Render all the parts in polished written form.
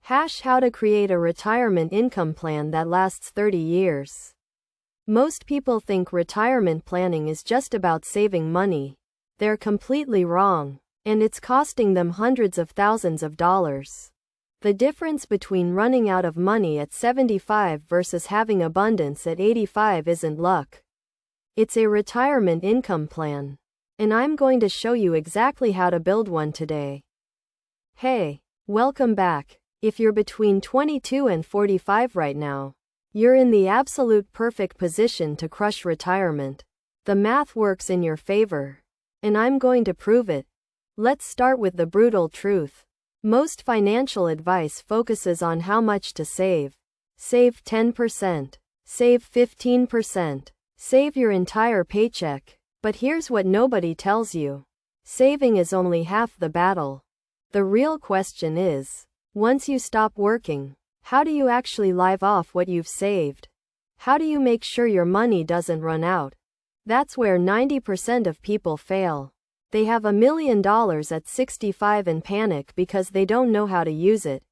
How to create a retirement income plan that lasts 30 years. Most people think retirement planning is just about saving money. They're completely wrong, and it's costing them hundreds of thousands of dollars. The difference between running out of money at 75 versus having abundance at 85 isn't luck. It's a retirement income plan. And I'm going to show you exactly how to build one today. Hey, welcome back. If you're between 22 and 45 right now, you're in the absolute perfect position to crush retirement. The math works in your favor, and I'm going to prove it. Let's start with the brutal truth. Most financial advice focuses on how much to save. Save 10%. Save 15%. Save your entire paycheck. But here's what nobody tells you. Saving is only half the battle. The real question is, once you stop working, how do you actually live off what you've saved? How do you make sure your money doesn't run out? That's where 90% of people fail. They have $1 million at 65 and panic because they don't know how to use it.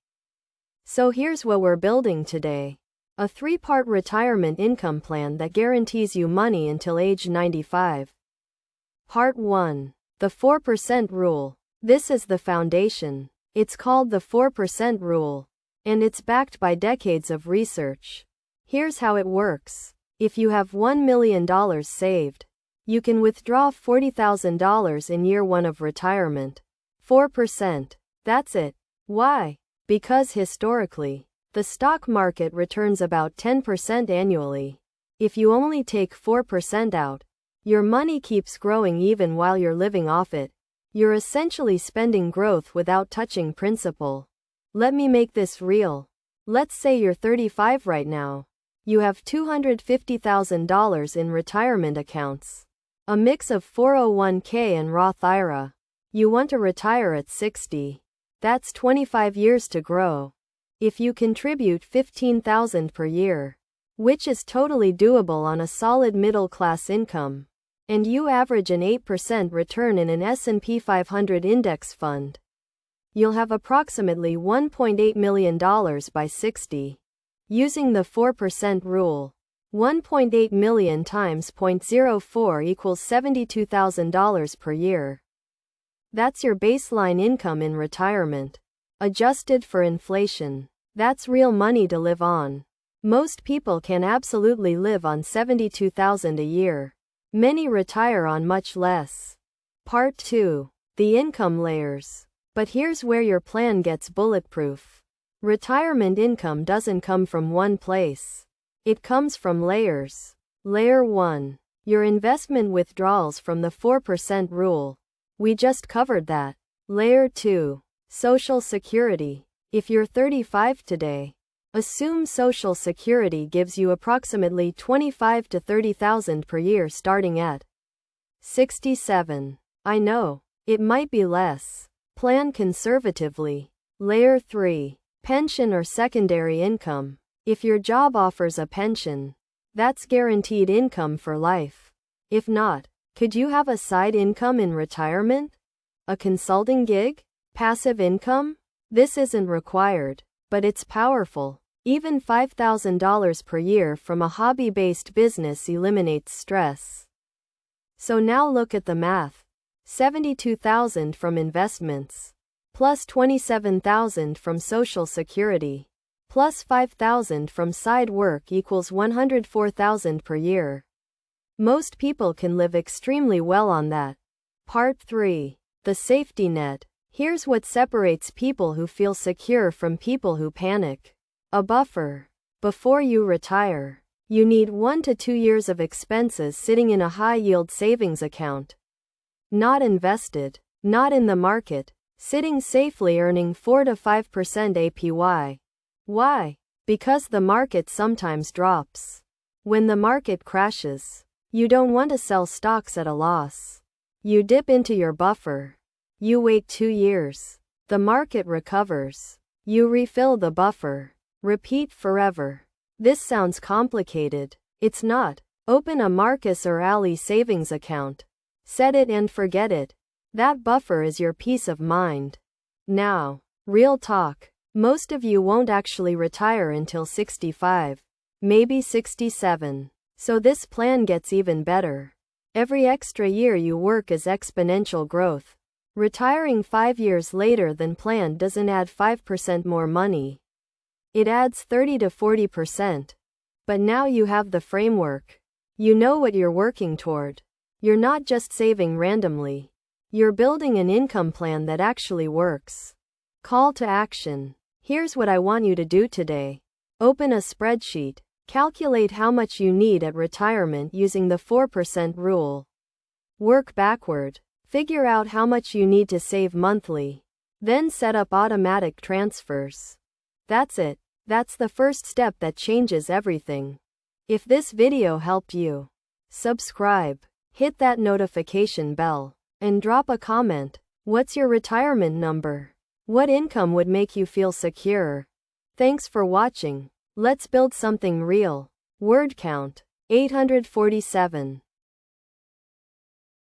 So here's what we're building today. A 3-part retirement income plan that guarantees you money until age 95. Part 1. The 4% Rule. This is the foundation. It's called the 4% Rule, and it's backed by decades of research. Here's how it works. If you have $1 million saved, you can withdraw $40,000 in year 1 of retirement. 4%. That's it. Why? Because historically, the stock market returns about 10% annually. If you only take 4% out, your money keeps growing even while you're living off it. You're essentially spending growth without touching principal. Let me make this real. Let's say you're 35 right now. You have $250,000 in retirement accounts. A mix of 401k and Roth IRA. You want to retire at 60. That's 25 years to grow. If you contribute $15,000 per year, which is totally doable on a solid middle-class income, and you average an 8% return in an S&P 500 index fund, you'll have approximately $1.8 million by 60. Using the 4% rule, 1.8 million times 0.04 equals $72,000 per year. That's your baseline income in retirement. Adjusted for inflation, that's real money to live on. Most people can absolutely live on $72,000 a year. Many retire on much less. Part 2. The income layers. But here's where your plan gets bulletproof. Retirement income doesn't come from one place. It comes from layers. Layer 1. Your investment withdrawals from the 4% rule. We just covered that. Layer 2. Social Security. If you're 35 today, assume Social Security gives you approximately $25,000 to $30,000 per year starting at 67. I know, it might be less. Plan conservatively. Layer 3. Pension or secondary income. If your job offers a pension, that's guaranteed income for life. If not, could you have a side income in retirement? A consulting gig? Passive income? This isn't required, but it's powerful. Even $5,000 per year from a hobby-based business eliminates stress. So now look at the math. $72,000 from investments, plus $27,000 from Social Security, plus $5,000 from side work equals $104,000 per year. Most people can live extremely well on that. Part 3. The safety net. Here's what separates people who feel secure from people who panic. A buffer. Before you retire, you need 1 to 2 years of expenses sitting in a high-yield savings account. Not invested, not in the market, sitting safely earning 4 to 5% APY. Why? Because the market sometimes drops. When the market crashes, you don't want to sell stocks at a loss. You dip into your buffer. You wait 2 years. The market recovers. You refill the buffer. Repeat forever. This sounds complicated. It's not. Open a Marcus or Ali savings account. Set it and forget it. That buffer is your peace of mind. Now, real talk. Most of you won't actually retire until 65, maybe 67. So this plan gets even better. Every extra year you work is exponential growth. Retiring 5 years later than planned doesn't add 5% more money. It adds 30 to 40%. But now you have the framework. You know what you're working toward. You're not just saving randomly. You're building an income plan that actually works. Call to action. Here's what I want you to do today. Open a spreadsheet. Calculate how much you need at retirement using the 4% rule. Work backward. Figure out how much you need to save monthly. Then set up automatic transfers. That's it. That's the first step that changes everything. If this video helped you, subscribe, hit that notification bell, and drop a comment. What's your retirement number? What income would make you feel secure? Thanks for watching. Let's build something real. Word count 847.